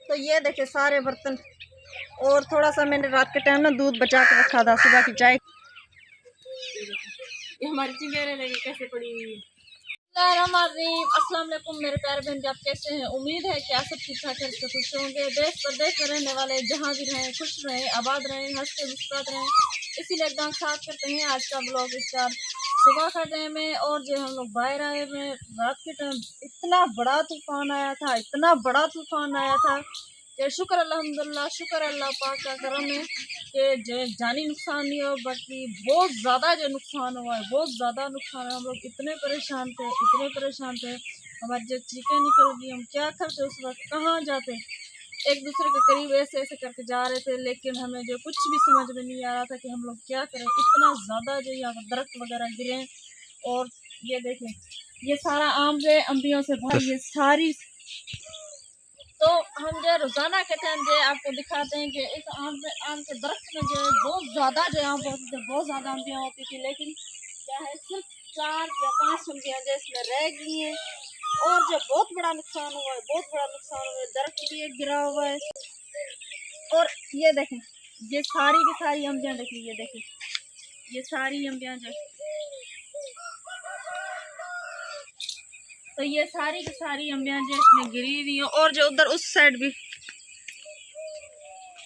तो ये देखे सारे बर्तन, और थोड़ा सा मैंने रात के टाइम ना दूध बचा के रखा था सुबह की चाय। ये हमारी चिंगेरे लगी कैसे पड़ी हुई। अस्सलाम वालेकुम मेरे प्यारे बहन, आप कैसे हैं? उम्मीद है कि आप सब ठीक ठाक से खुश होंगे। देश प्रदेश में रहने वाले जहाँ भी रहें खुश रहें, आबाद रहें, हंसते मुस्कुराते रहें। इसीलिए एकदम साथ करते हैं आज का ब्लॉग स्टार्ट। सुबह का टाइम है और जो हम लोग बाहर आए हुए रात के टाइम इतना बड़ा तूफान आया था, इतना बड़ा तूफान आया था कि शुक्र अल्हम्दुलिल्लाह, शुक्र अल्लाह पाक का करम है कि जानी नुकसान नहीं हो, बाकी बहुत ज़्यादा जो नुकसान हुआ है, बहुत ज़्यादा नुकसान है। हम लोग इतने परेशान थे, इतने परेशान थे, हमारी जब चीखें निकल गई, हम क्या करते उस वक्त, कहाँ जाते। एक दूसरे के करीब ऐसे ऐसे करके जा रहे थे, लेकिन हमें जो कुछ भी समझ में नहीं आ रहा था कि हम लोग क्या करें। इतना ज़्यादा जो यहाँ पर दरख्त वगैरह गिरे। और ये देखें, ये सारा आम जो है अम्बियों से भरा, ये सारी। तो हम जो रोज़ाना के टाइम जो आपको दिखाते हैं कि इस आम के दरख्त में जो है बहुत ज़्यादा जो आम होते थे, बहुत ज़्यादा अम्बियाँ होती थी, लेकिन क्या है सिर्फ 4 या 5 अम्बियाँ जो इसमें रह गई हैं। और जो बहुत बड़ा नुकसान हुआ है, बहुत बड़ा नुकसान हुआ है, दरख्त भी एक गिरा हुआ है। और ये देखें, ये सारी की सारी अम्बियाँ देखें, ये देखें, ये सारी अम्बियाँ जो, तो ये सारी की सारी अम्बियाँ जो इसमें गिरी हुई हैं। और जो उधर उस साइड भी,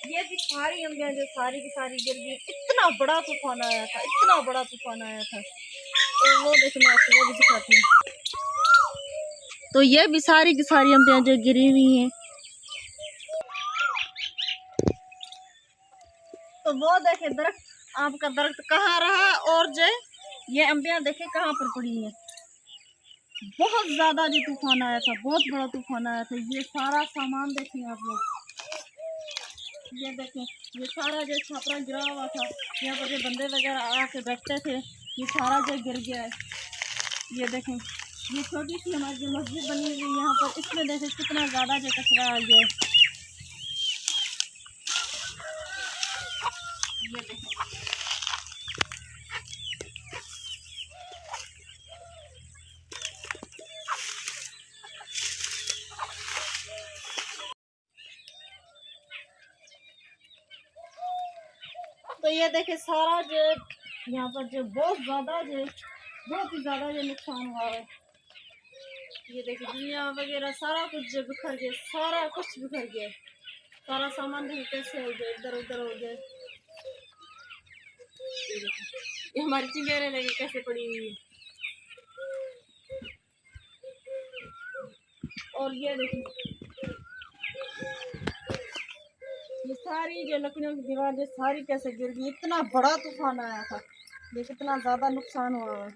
ये भी सारी अम्बियाँ जो सारी की सारी गिर गई। इतना बड़ा तूफान आया था, इतना बड़ा तूफान आया था। और वो देखो मैं आपको वो भी दिखाती हूँ। तो ये भी सारी की सारी अम्बियाँ जो गिरी हुई हैं। तो वो देखे दरख्त, आम का दरख्त कहाँ रहा, और जो ये अम्बियाँ देखे कहाँ पर पड़ी हैं। बहुत ज़्यादा जो तूफान आया था, बहुत बड़ा तूफान आया था। ये सारा सामान देखें आप लोग, ये देखें, ये सारा जो छापरा गिरा हुआ था, यहाँ पर जो बंदे वगैरह आके बैठते थे, ये सारा जो गिर गया है। ये देखें, ये छोटी सी हमारी जो मस्जिद बनी हुई है यहाँ पर, इसमें देखें कितना ज़्यादा जो कचरा आ गया है। ये देखें, तो ये देखें सारा जो यहाँ पर जो बहुत ज़्यादा जो बहुत ही ज़्यादा जो नुकसान हुआ है। ये देखिए दुनिया वगैरह सारा कुछ जो बिखर गया, सारा कुछ बिखर गया, सारा सामान देखिए कैसे हो गया, इधर उधर हो गया। ये हमारी चिंगेरे लगी कैसे पड़ी हुई। और ये देखिए, ये सारी जो लकड़ियों की दीवार जो सारी कैसे गिर गई। इतना बड़ा तूफान आया था, ये कितना ज़्यादा नुकसान हुआ है।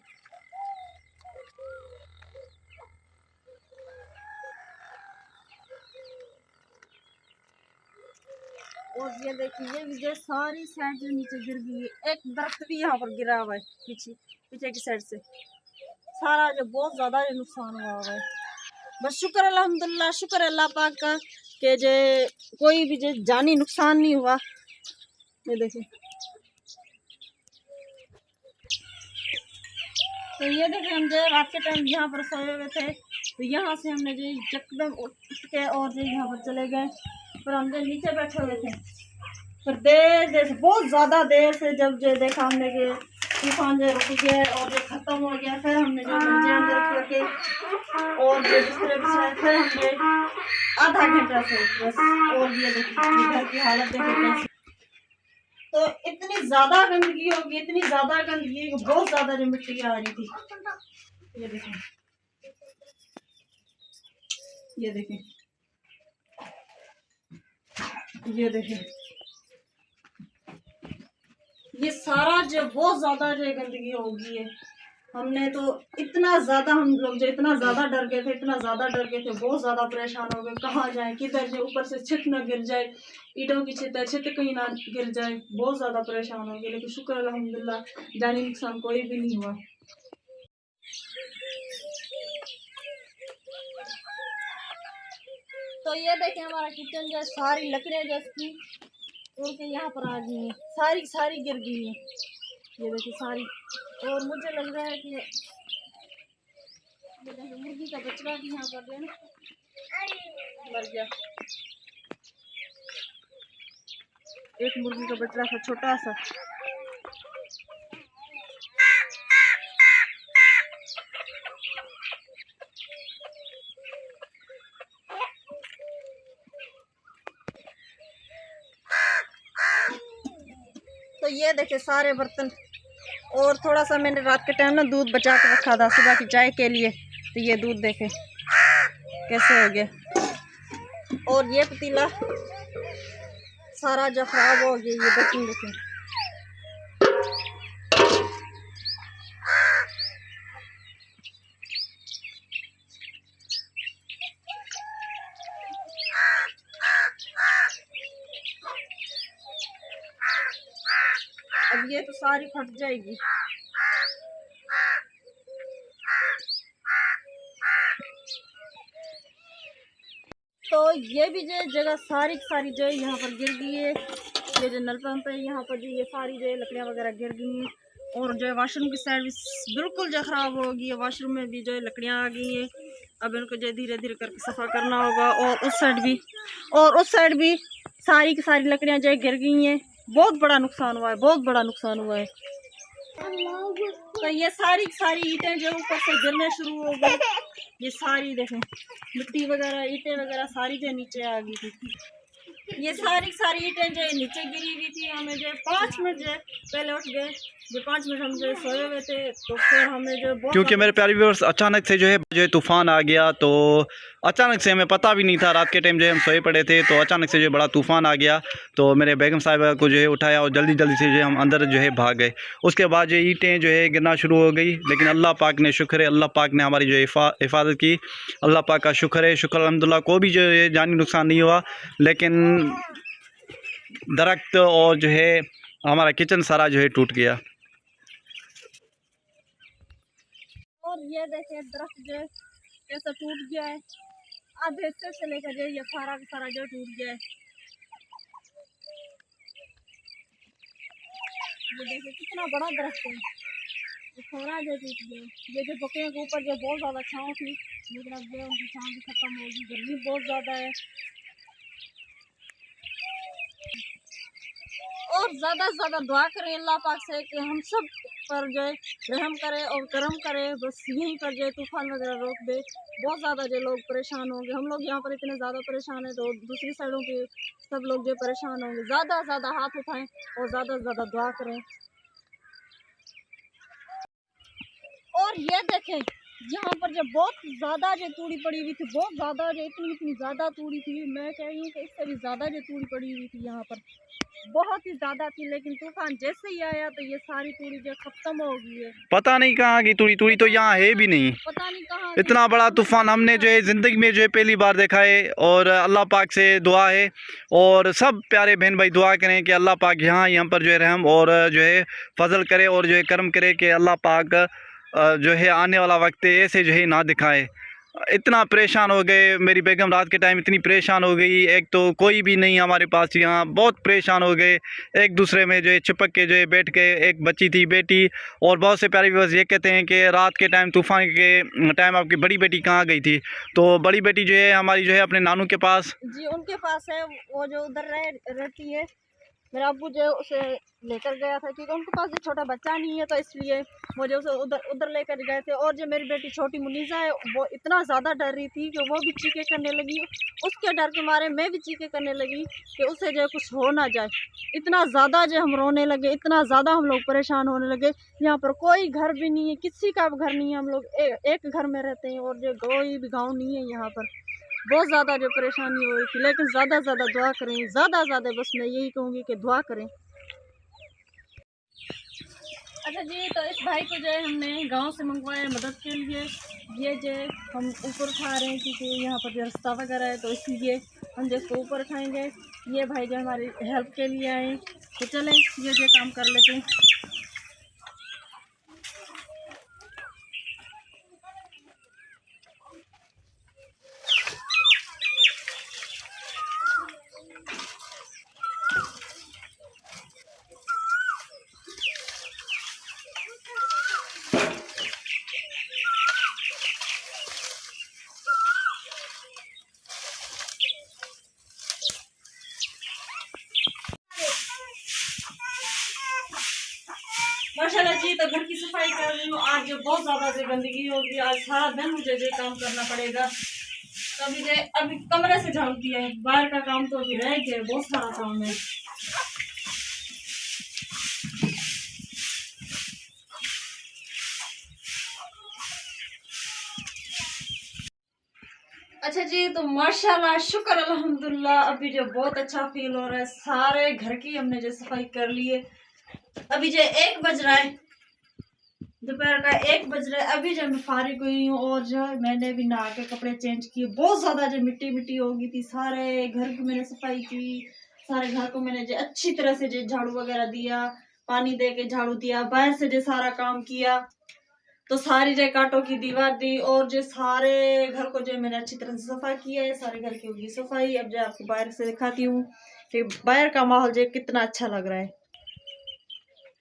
और ये देखिए, ये भी जो सारी साइड जो नीचे गिर गई है। एक दरख्त भी यहाँ पर गिरा हुआ है, पीछे पीछे की साइड से सारा जो बहुत ज़्यादा नुकसान हुआ है। बस शुक्र अल्हम्दुलिल्लाह, शुक्र अल्लाह पाक का कि जो कोई भी जो जानी नुकसान नहीं हुआ। ये देखिए, तो ये देखिए हम जो रात के टाइम यहाँ पर सोए हुए थे, तो यहाँ से हमने जो एकदम उठ के और जो यहाँ पर चले गए, फिर हम जो नीचे बैठे हुए थे, फिर देर देर से बहुत ज़्यादा देर से जब जो देखा हमने कि तूफान जो रुक गया और जो ख़त्म हो गया, फिर हमने जो मंजे अंदर रखे और जो बिस्तरे बिछाए, फिर हमने आधा घंटा से बस। और ये देखिए घर की हालत देखिए कैसी। तो इतनी ज़्यादा गंदगी होगी, इतनी ज़्यादा गंदगी, बहुत ज़्यादा जो मिट्टी आ रही थी। ये देखें, ये देखें, ये देखें, ये सारा जो बहुत ज़्यादा जो गंदगी होगी है। हमने तो इतना ज़्यादा, हम लोग जो इतना ज़्यादा डर गए थे, इतना ज़्यादा डर गए थे, बहुत ज़्यादा परेशान हो गए, कहाँ जाएं, किधर जाए, ऊपर से छत ना गिर जाए, ईंटों की छत है, छत कहीं ना गिर जाए, बहुत ज़्यादा परेशान हो गए। लेकिन शुक्र अल्हम्दुलिल्लाह जानी नुकसान कोई भी नहीं हुआ। तो ये देखें हमारा किचन जो सारी लकड़ियाँ जो इसकी उड़ के यहाँ पर आ गई हैं, सारी सारी गिर गई हैं। ये देखिए सारी। और मुझे लग रहा है कि ये देखिए मुर्गी का बच्चा भी यहाँ पर मर गया। एक मुर्गी का बच्चा था छोटा सा। तो ये देखे सारे बर्तन, और थोड़ा सा मैंने रात के टाइम ना दूध बचा के रखा था सुबह की चाय के लिए, तो ये दूध देखे कैसे हो गया। और ये पतीला सारा जो खराब हो गया, ये बर्तन देखे। अब ये तो सारी फट जाएगी। तो ये भी जो जगह सारी सारी जो है यहाँ पर गिर गई है। ये जो नल पंप है यहाँ पर जो ये सारी जो है लकड़ियाँ वगैरह गिर गई हैं। और जो है वाशरूम की साइड भी बिल्कुल जो ख़राब हो गई है। वाशरूम में भी जो है लकड़ियाँ आ गई हैं। अब इनको जो धीरे धीरे करके सफ़ा करना होगा। और उस साइड भी सारी की सारी लकड़ियाँ जो है गिर गई हैं। बहुत बड़ा नुकसान हुआ है, बहुत बड़ा नुकसान हुआ है। तो ये सारी सारी ईंटें जो ऊपर से गिरने शुरू हो गई। ये सारी देखें मिट्टी वगैरह ईंटें वगैरह सारी जो नीचे आ गई थी। ये सारी सारी ईंटें जो नीचे गिरी हुई थी। हमें जो 5 मिनट जो पहले उठ गए, जो 5 मिनट हम जो सोए हुए थे, तो फिर हमें जो क्योंकि मेरे प्यारे व्यूअर्स अचानक से जो है तूफ़ान आ गया। तो अचानक से हमें पता भी नहीं था, रात के टाइम जो है हम सोए पड़े थे, तो अचानक से जो बड़ा तूफ़ान आ गया। तो मेरे बेगम साहिबा को जो है उठाया और जल्दी जल्दी से जो है हम अंदर जो है भाग गए। उसके बाद जो ईंटें जो है गिरना शुरू हो गई, लेकिन अल्लाह पाक ने शुक्र है, अल्लाह पाक ने हमारी जो हिफाजत की। अल्लाह पाक का शुक्र है, शुक्र अल्हम्दुलिल्लाह। को भी जो है जानी नुकसान नहीं हुआ, लेकिन दरख्त और जो है हमारा किचन सारा जो है टूट गया। और ये देखें दरख्त जो है कैसा टूट गया है। आधे हिस्से से लेकर जो ये सारा का सारा जो टूट गया है। ये देखिए कितना बड़ा दरख्त है, ये सारा जो टूट गया। ये जो बकरियों के ऊपर जो बहुत ज़्यादा छाँव थी, लेकिन अब जो उनकी छाँव भी खत्म होगी। गर्मी बहुत ज़्यादा है। और ज़्यादा से ज़्यादा दुआ करें अल्लाह पाक से कि हम सब पर जो है रहम करे और करम करे। बस यहीं पर जो है तूफ़ान वगैरह रोक दे। बहुत ज़्यादा जो लोग परेशान होंगे, हम लोग यहाँ पर इतने ज़्यादा परेशान हैं, तो दूसरी साइडों पे सब लोग जो परेशान होंगे। ज़्यादा से ज़्यादा हाथ उठाएं और ज़्यादा से ज़्यादा दुआ करें। और ये देखें यहाँ पर जो बहुत ज़्यादा जो तूड़ी पड़ी हुई थी, बहुत ज़्यादा जो इतनी ज़्यादा तूड़ी थी, मैं कह रही हूँ कि इससे भी ज़्यादा जो तूड़ी पड़ी हुई थी यहाँ पर, बहुत ही ज़्यादा थी। लेकिन तूफान जैसे ही आया तो ये सारी तूड़ी जो खत्म हो गई है। पता नहीं कहाँ की तूड़ी तो यहाँ है भी नहीं। पता नहीं कहाँ इतना बड़ा तूफ़ान हमने जो है ज़िंदगी में जो है पहली बार देखा है। और अल्लाह पाक से दुआ है, और सब प्यारे बहन भाई दुआ करें कि अल्लाह पाक यहाँ पर जो है रहम और जो है फजल करे और जो है करम करे, कि अल्लाह पाक जो है आने वाला वक्त ऐसे जो है ना दिखाए। इतना परेशान हो गए, मेरी बेगम रात के टाइम इतनी परेशान हो गई। एक तो कोई भी नहीं हमारे पास, यहाँ बहुत परेशान हो गए। एक दूसरे में जो है चिपक के जो है बैठ गए। एक बच्ची थी बेटी, और बहुत से प्यारे व्यूअर्स ये कहते हैं कि रात के टाइम तूफ़ान के टाइम आपकी बड़ी बेटी कहाँ गई थी। तो बड़ी बेटी जो है हमारी जो है अपने नानू के पास, जी उनके पास है, वो जो उधर रहती है। मेरा अब्बू जो उसे लेकर गया था, क्योंकि उनके पास एक छोटा बच्चा नहीं है, तो इसलिए मुझे उसे उधर लेकर गए थे। और जो मेरी बेटी छोटी मुनीसा है, वो इतना ज़्यादा डर रही थी कि वो भी चीखें करने लगी। उसके डर के मारे मैं भी चीखें करने लगी कि उसे जो कुछ हो ना जाए। इतना ज़्यादा जो हम रोने लगे, इतना ज़्यादा हम लोग परेशान होने लगे। यहाँ पर कोई घर भी नहीं है, किसी का भी घर नहीं है। हम लोग एक घर में रहते हैं, और जो कोई भी गाँव नहीं है यहाँ पर। बहुत ज़्यादा जो परेशानी हो रही थी, लेकिन ज़्यादा से ज़्यादा दुआ करें, ज़्यादा से ज़्यादा बस मैं यही कहूँगी कि दुआ करें। अच्छा जी, तो इस भाई को जो है हमने गांव से मंगवाया मदद के लिए। ये जो है हम ऊपर उठा रहे हैं, क्योंकि यहाँ पर जो रास्ता वगैरह है, तो इसलिए हम जो इसको ऊपर उठाएँगे। ये भाई जो हमारी हेल्प के लिए आए, तो चलें ये जो काम कर लेते हैं। माशाल्लाह जी, तो घर की सफाई कर रही हूँ। आज बहुत ज़्यादा जो गंदगी होगी, आज सारा दिन मुझे ये काम करना पड़ेगा। तो अभी कमरे से झाड़ू दिया है, बाहर का काम तो अभी रह गया, बहुत सारा काम है। अच्छा जी, तो माशाल्लाह शुक्र अल्हम्दुलिल्लाह, अभी जो बहुत अच्छा फील हो रहा है। सारे घर की हमने जो सफाई कर ली है। अभी जो 1 बज रहा है, दोपहर का 1 बज रहा है। अभी जब मैं फारिग हुई हूँ और जो मैंने भी नहा के कपड़े चेंज किए, बहुत ज्यादा जो मिट्टी मिट्टी हो गई थी, सारे घर की मैंने सफाई की। सारे घर को मैंने जो अच्छी तरह से जो झाड़ू वगैरह दिया, पानी दे के झाड़ू दिया, बाहर से जो सारा काम किया। तो सारी जो कांटों की दीवार दी और जो सारे घर को जो मैंने अच्छी तरह से सफा किया है, सारे घर की होगी सफाई। अब जो आपको बाहर से दिखाती हूँ कि बाहर का माहौल जो कितना अच्छा लग रहा है।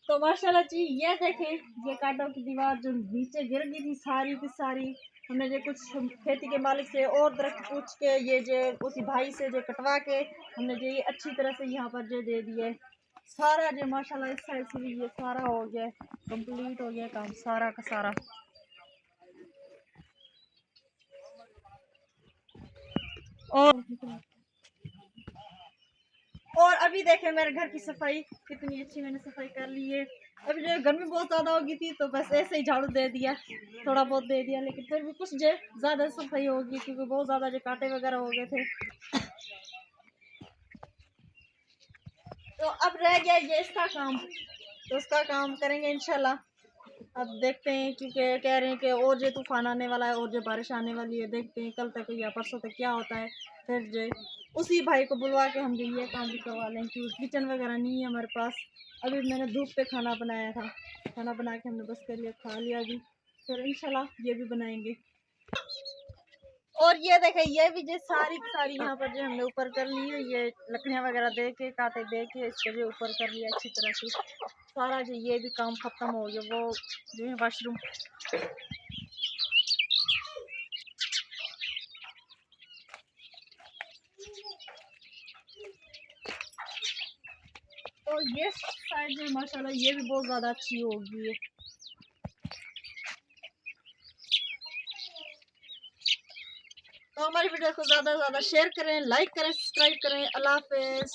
तो माशाल्लाह जी, ये देखें, ये कांटों की दीवार जो नीचे गिर गई थी सारी की सारी, हमने जो कुछ खेती के मालिक से और दरख्त पूछ के, ये जो उसी भाई से जो कटवा के हमने जो ये अच्छी तरह से यहाँ पर जो दे दिया है। सारा जो माशाल्लाह इस साइड से भी ये सारा हो गया, कंप्लीट हो गया काम सारा का सारा। और और अभी देखें मेरे घर की सफाई कितनी अच्छी मैंने सफाई कर ली है। अभी जो गर्मी बहुत ज़्यादा हो गई थी, तो बस ऐसे ही झाड़ू दे दिया, थोड़ा बहुत दे दिया, लेकिन फिर भी कुछ जो ज़्यादा सफाई होगी क्योंकि बहुत ज़्यादा जो कांटे वगैरह हो गए थे। तो अब रह गया ये इसका काम, तो उसका काम करेंगे इंशाल्लाह। अब देखते हैं, क्योंकि कह रहे हैं कि और जो तूफान आने वाला है और जो बारिश आने वाली है, देखते हैं कल तक या परसों तक क्या होता है। फिर जो उसी भाई को बुलवा के हम जो ये काम भी करवा लें, क्योंकि किचन वगैरह नहीं है हमारे पास। अभी मैंने धूप पे खाना बनाया था, खाना बना के हमने बस कर लिया, खा लिया अभी। फिर इंशाल्लाह ये भी बनाएंगे। और ये देखे, ये भी जो सारी की सारी यहाँ पर जो हमने ऊपर कर ली है, ये लकड़ियाँ वगैरह दे के, कांटे दे के इसको जो ऊपर कर लिया अच्छी तरह से। सारा जो ये भी काम खत्म हो गया। वो जो है वाशरूम, और ये साइड में माशाल्लाह ये भी बहुत ज़्यादा अच्छी होगी है। तो हमारी वीडियो को ज़्यादा से ज़्यादा शेयर करें, लाइक करें, सब्सक्राइब करें। अल्लाह हाफिज़।